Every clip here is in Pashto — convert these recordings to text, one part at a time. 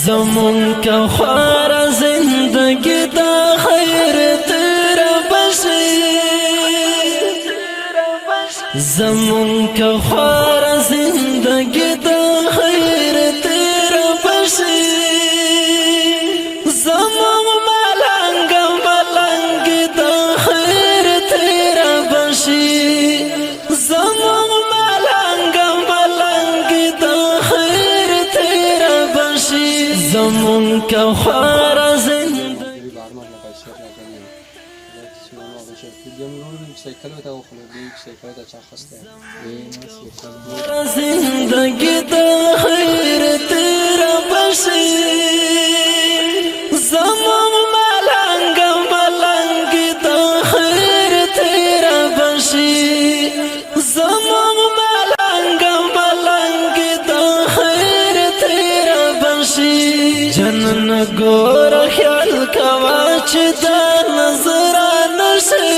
زمون کا خوار زندگی دا خیر تیرا بشی زمون کا خوار زندگی دا خیر تیرا بشی زمون ملنگ دا خیر تیرا بشی زمون ملنگ دا خیر تیرا بشی زمون کا خوار زندگی زندگی دا خیر تیرا بشی زمون ملنگ دا خیر تیرا بشی زمون ملنگ دا خیر تیرا بشی جنن گور خیال کوا چه دا نظران شی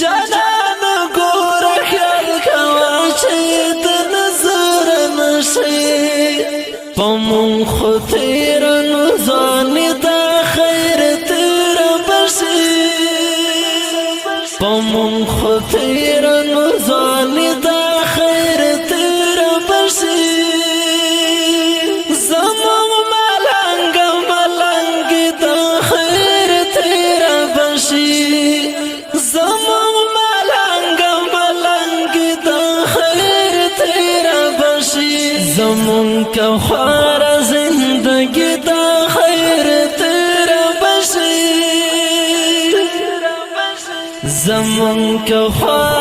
جنن گور خیال کوا چه دا نظران شی پمون خود تیرا نزانی دا خیر تیرا بشی پمون خود تیرا نزانی دا خیر تیرا بشی زمون ملنگ دا خیر تیرا بشی زمون ملنگ دا خیر تیرا بشی زمون کا خوار زندگی دا خیر تیرا بشی زمون کا خوار